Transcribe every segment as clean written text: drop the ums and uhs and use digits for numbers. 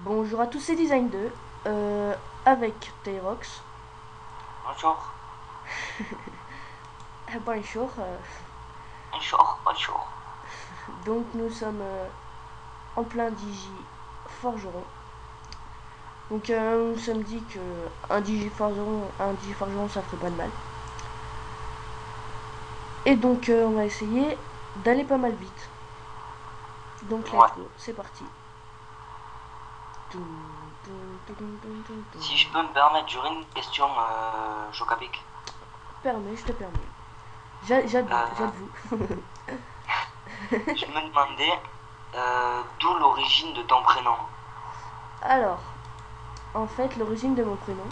Bonjour à tous, c'est Design 2 avec Tyrox. Bonjour, Bonjour. bonjour, bonjour. Donc nous sommes en plein Digi Forgeron. Donc nous nous sommes dit que un Digi Forgeron ça ferait pas de mal. Et donc on va essayer d'aller pas mal vite. Donc let's Ouais, go, c'est parti. si je peux me permettre, j'aurais une question, Chocapic. Permets, je te permets. Euh, J'avoue. je me demandais d'où l'origine de ton prénom. Alors, en fait, l'origine de mon prénom,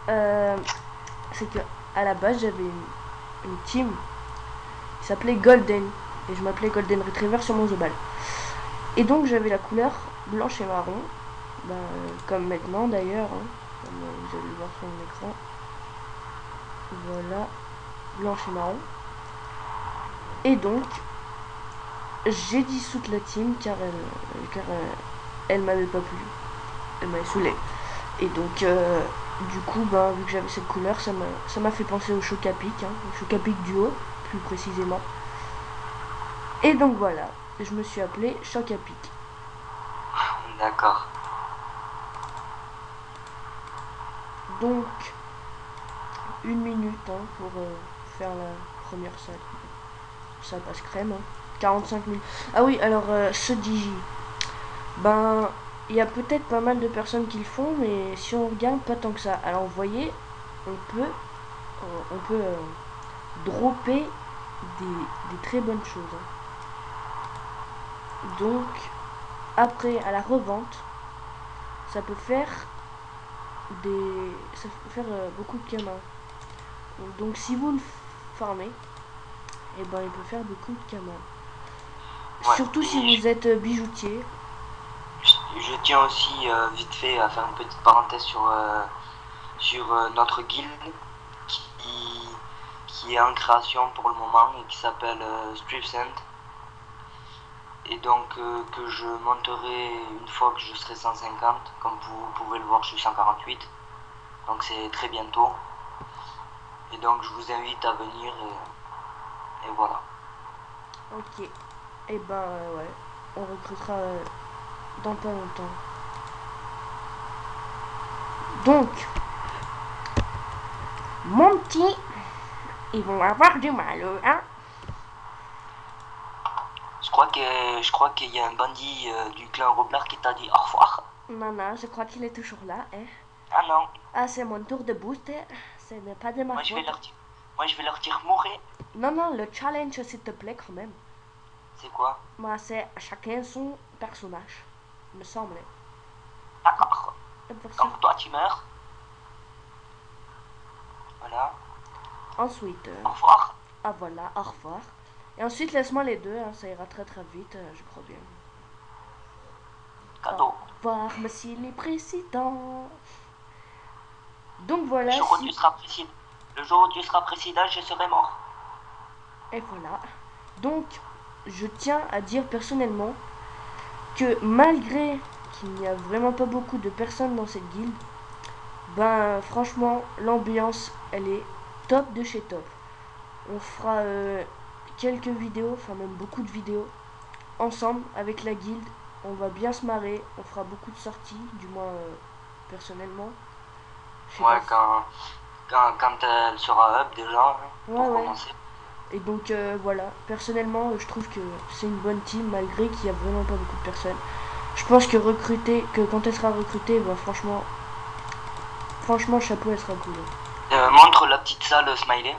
euh, c'est que à la base j'avais une team qui s'appelait Golden. Et je m'appelais Golden Retriever sur mon Zobal. Et donc j'avais la couleur blanche et marron. Ben, comme maintenant d'ailleurs. Hein, comme vous allez le voir sur mon écran. Voilà. Blanche et marron. Et donc, j'ai dissoute la team car elle m'avait pas plu. Elle m'avait saoulé. Et donc, du coup, ben, vu que j'avais cette couleur, ça m'a fait penser au Chocapic. Hein, au Chocapic duo, plus précisément. Et donc voilà, je me suis appelé Chocapic. D'accord. Donc, une minute hein, pour faire la première salle. Ça passe crème. Hein. 45 minutes. Ah oui, alors ce Digi, ben, il y a peut-être pas mal de personnes qui le font, mais si on regarde, pas tant que ça. Alors, vous voyez, on peut dropper des très bonnes choses. Hein. Donc, après, à la revente, ça peut faire ça peut faire beaucoup de camas. Donc, si vous le farmez, et ben, il peut faire beaucoup de camas. Ouais, Surtout si et vous êtes bijoutier. je tiens aussi vite fait à faire une petite parenthèse sur notre guilde qui, qui est en création pour le moment et qui s'appelle Stripsend. Et donc que je monterai une fois que je serai 150. Comme vous pouvez le voir, je suis 148. Donc c'est très bientôt. Et donc je vous invite à venir et voilà. Ok. Et ben ouais, on recrutera dans pas longtemps. Donc, mon petit, ils vont avoir du mal, hein. Je crois qu'il y a un bandit du clan Roblar qui t'a dit au revoir. Non, non, je crois qu'il est toujours là, hein. Ah non, Ah, c'est mon tour de booster. Ce n'est pas de ma moi je vais faute. leur dire, moi je vais leur dire mourir. Non, non, le challenge, s'il te plaît, quand même. C'est quoi? Moi, c'est chacun son personnage, me semble. D'accord. Perso- Donc toi tu meurs. Voilà. Ensuite, Au revoir. ah voilà, au revoir. Et ensuite, laisse-moi les deux, hein, ça ira très très vite, je crois bien. Au Cadeau. revoir, monsieur le président. Donc Le voilà, jour où tu si. seras président, le jour où tu seras président, je serai mort. Et voilà. Donc, je tiens à dire personnellement que malgré qu'il n'y a vraiment pas beaucoup de personnes dans cette guilde, ben franchement, l'ambiance, elle est top de chez top. On fera quelques vidéos, enfin même beaucoup de vidéos, ensemble avec la guilde. On va bien se marrer, on fera beaucoup de sorties, du moins personnellement. Je sais pas Ouais, si... quand elle sera up déjà, hein, Ouais, pour ouais. commencer. Et donc voilà, personnellement, je trouve que c'est une bonne team malgré qu'il y a vraiment pas beaucoup de personnes. Je pense que quand elle sera recrutée, bah, franchement, chapeau, elle sera cool. Montre la petite salle smiley.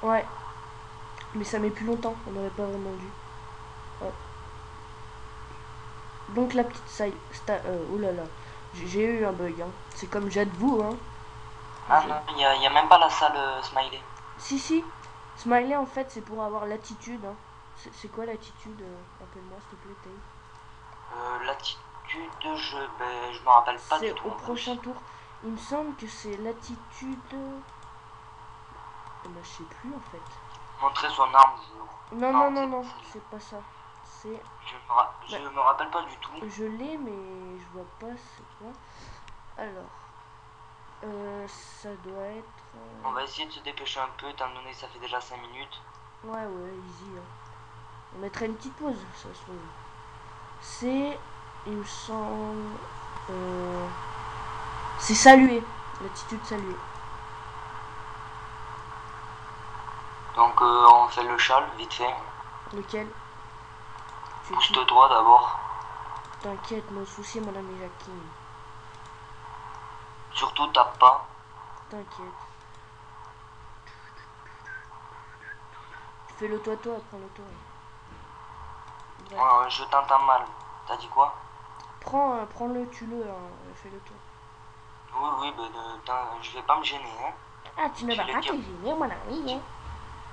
Ouais, mais ça met plus longtemps, on n'aurait pas vraiment dû. Ouais. Donc la petite saille, oh là là, j'ai eu un bug. Hein. C'est comme j'avoue, hein. Ah Je- non, y a même pas la salle smiley. Si si, smiley en fait c'est pour avoir l'attitude. Hein. C'est quoi l'attitude Rappelle-moi s'il te plaît, Tay. L'attitude, je me rappelle pas du C'est tout au en prochain plus. tour. Il me semble que c'est l'attitude. Bah, je sais plus en fait. Montrer son arme, Non, non, non, non, c'est pas non, celle-là. c'est pas ça. C'est... Je me rappelle pas du tout. Je l'ai, mais je vois pas c'est quoi. Alors... ça doit être... On va essayer de se dépêcher un peu, étant donné que ça fait déjà 5 minutes. Ouais, easy. Hein. On mettrait une petite pause, ça se trouve. C'est... Il me semble... c'est saluer. L'attitude saluer. Donc on fait le châle, vite fait. Lequel? Pousse-toi d'abord. T'inquiète, nos soucis, madame Jacqueline. Surtout tape pas. T'inquiète. Fais le toi, prends le toi. Je t'entends mal. T'as dit quoi? Prends-le, tue-le, hein, fais-le toi. Oui, je vais pas me gêner, hein. Ah, tu ne vas pas te gêner, mon ami, hein.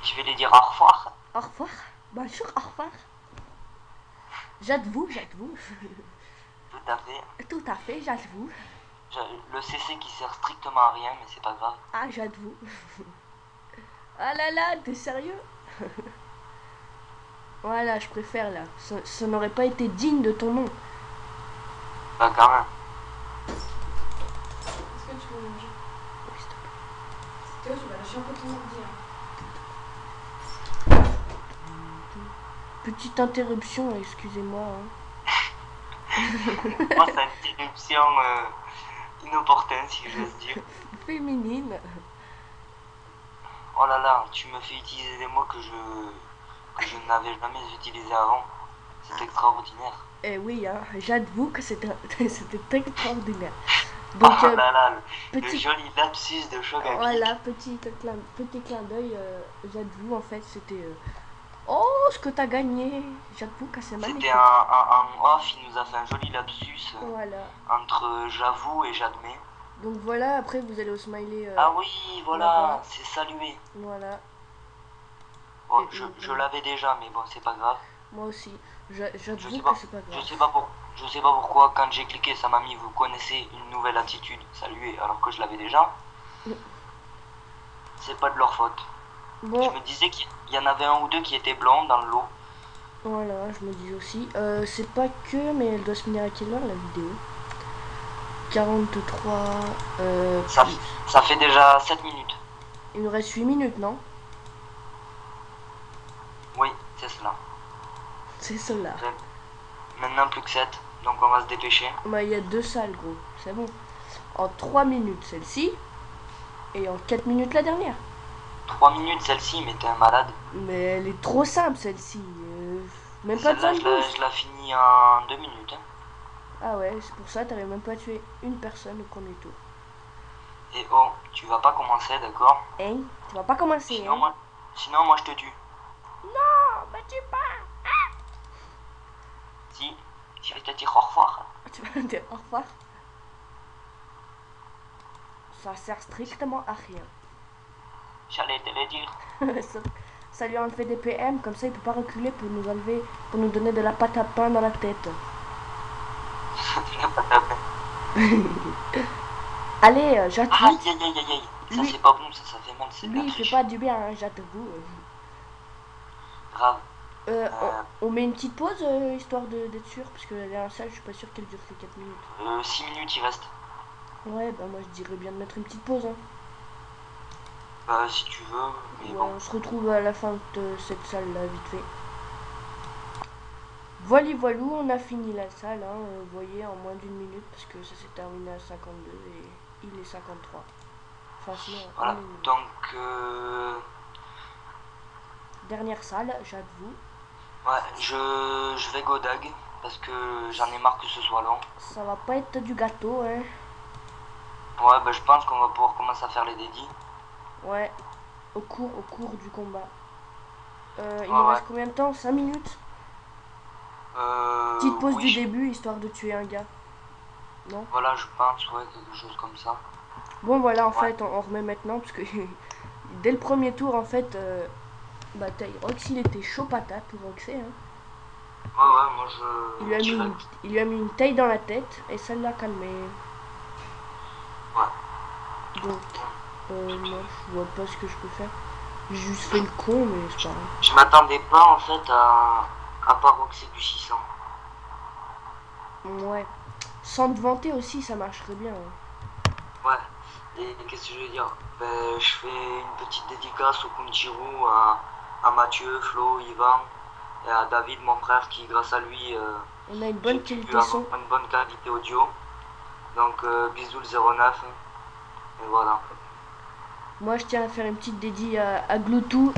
Je vais lui dire au revoir. Au revoir. Bonjour, au revoir. J'avoue. Tout à fait. Tout à fait, j'avoue. Le CC qui sert strictement à rien, mais c'est pas grave. Ah, j'avoue. Ah là là, t'es sérieux? Voilà, je préfère là. Ça n'aurait pas été digne de ton nom. Bah quand même. Est-ce que tu peux manger? Oui, s'il te plaît. Théo, tu vas lâcher un peu ton ordi. Petite interruption, excusez-moi. Hein. Moi, c'est une interruption inopportune, si j'ose dire. Féminine. Oh là là, tu me fais utiliser des mots que je n'avais jamais utilisés avant. C'est extraordinaire. Eh oui, hein, j'avoue que c'était extraordinaire. Donc, oh là là, le petit... joli lapsus de Shogami. Voilà, petit clin d'œil, j'avoue, en fait, c'était... Oh, ce que t'as gagné. J'avoue que c'est magnifique. C'était un off, il nous a fait un joli lapsus voilà. entre j'avoue et j'admets. Donc voilà, après vous allez au smiley. Ah oui, voilà, c'est salué. Voilà. Bon, je l'avais déjà, mais bon, c'est pas grave. Moi aussi. J'avoue que c'est pas grave. Je sais pas pourquoi, quand j'ai cliqué, ça m'a mis, vous connaissez une nouvelle attitude, saluer, alors que je l'avais déjà. C'est pas de leur faute. Bon. Je me disais qu'il y en avait un ou deux qui étaient blancs dans le lot. Voilà, je me dis aussi. C'est pas que, mais elle doit se finir à quelle heure la vidéo? 43. Ça fait déjà 7 minutes. Il nous reste 8 minutes, non? Oui, c'est cela. C'est cela. Maintenant plus que 7, donc on va se dépêcher. Bah, il y a 2 salles, gros. C'est bon. En 3 minutes, celle-ci. Et en 4 minutes, la dernière. 3 minutes celle-ci, mais t'es un malade. Mais elle est trop simple, celle-ci. Même pas de Celle-là, je la finis en 2 minutes. Hein. Ah ouais, c'est pour ça, t'avais même pas tué une personne au premier tour. Et oh, tu vas pas commencer, d'accord? Hein? Tu vas pas commencer, sinon, hein? Sinon, moi je te tue. Non, bah tu pas. Ah, si, je vais te dire au revoir. tu vas me dire au revoir. Ça sert strictement à rien. J'allais te le dire. ça lui a enlevé des PM, comme ça il peut pas reculer pour nous enlever, pour nous donner de la pâte à pain dans la tête. De la pâte à pain. Allez, j'avoue. Aïe, aïe, aïe, aïe, ça c'est pas bon, ça fait mal, c'est lui il fait pas du bien, hein, j'avoue. Grave. On met une petite pause, histoire d'être sûr, parce que la dernière salle, je suis pas sûr qu'elle dure que 4 minutes. 6 minutes il reste. Ouais, bah moi je dirais bien de mettre une petite pause. Hein. Bah si tu veux, mais ouais, bon. on se retrouve à la fin de cette salle là, vite fait. Voilou, on a fini la salle, hein, vous voyez, en moins d'1 minute, parce que ça s'est terminé à 52 et il est 53. Enfin sinon, voilà, donc... dernière salle, j'avoue. Ouais, je vais godag, parce que j'en ai marre que ce soit long. Ça va pas être du gâteau, hein. Ouais, bah je pense qu'on va pouvoir commencer à faire les dédits. Ouais, au cours du combat. Il nous reste combien de temps? 5 minutes? Petite pause du début, histoire de tuer un gars. Non? Voilà, je pense, ouais, quelque chose comme ça. Bon, voilà, en fait, on remet maintenant, parce que dès le premier tour, en fait, bataille. Rox, il était chaud patate pour Roxy, hein. Ouais, moi je... Il lui a mis une taille dans la tête, et ça l'a calmé. Ouais. Donc, moi, je vois pas ce que je peux faire. J'ai juste fait le con, mais c'est pas grave. Je m'attendais pas, en fait, à À part que c'est du 600. Ouais. Sans te vanter aussi, ça marcherait bien. Hein. Ouais. Et qu'est-ce que je veux dire? Ben, je fais une petite dédicace au Kunchirou, à Mathieu, Flo, Yvan et à David, mon frère, qui grâce à lui, On a une j'ai bonne pu qualité son. avoir une bonne qualité audio. Donc bisous le 09. Et voilà. Moi, je tiens à faire une petite dédie à Gloutou,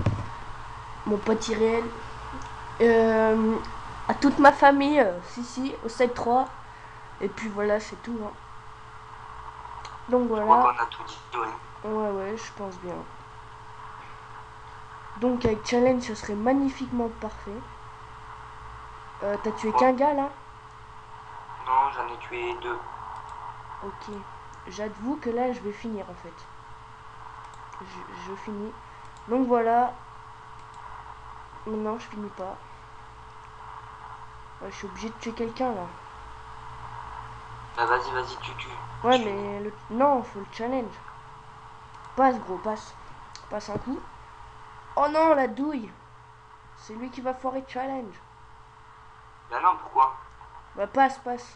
mon pote irréel. À toute ma famille, si, au 7-3. Et puis voilà, c'est tout. Hein. Donc Je crois voilà. qu'on a tout dit, ouais. Ouais, je pense bien. Donc avec challenge, ça serait magnifiquement parfait. T'as tué qu'un gars là? Non, j'en ai tué 2. Ok. J'avoue que là, je vais finir en fait. Je finis. Donc voilà. Non, je finis pas. Ouais, je suis obligé de tuer quelqu'un là. Bah vas-y, tu tues. Ouais, mais non, faut le challenge. Passe, gros, passe. Passe un coup. Oh non, la douille. C'est lui qui va foirer challenge. Bah non, pourquoi? Bah passe. Parce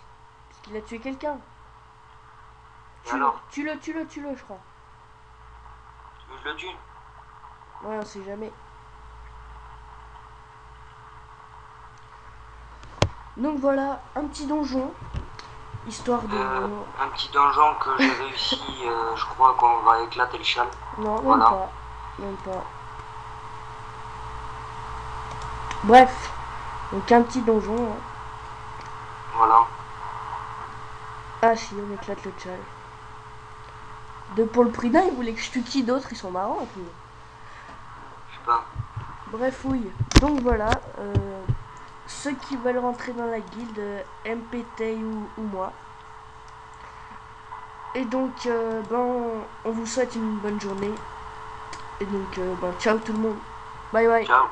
qu'il a tué quelqu'un. Et alors? Tue-le, je crois. Tu veux que je le tue? Ouais, on sait jamais. Donc voilà, un petit donjon. Histoire de... Un petit donjon que j'ai réussi, je crois qu'on va éclater le châle. Non, même Voilà. pas. Même pas. Bref. Donc un petit donjon. Hein. Voilà. Ah si, on éclate le chal. De pour le prix d'un, ils voulaient que je tue qui d'autre, ils sont marrants un peu. Je sais pas. Bref, oui. Donc voilà. Ceux qui veulent rentrer dans la guilde, MPT ou moi. Et donc, on vous souhaite une bonne journée. Et donc, ciao tout le monde. Bye bye. Ciao.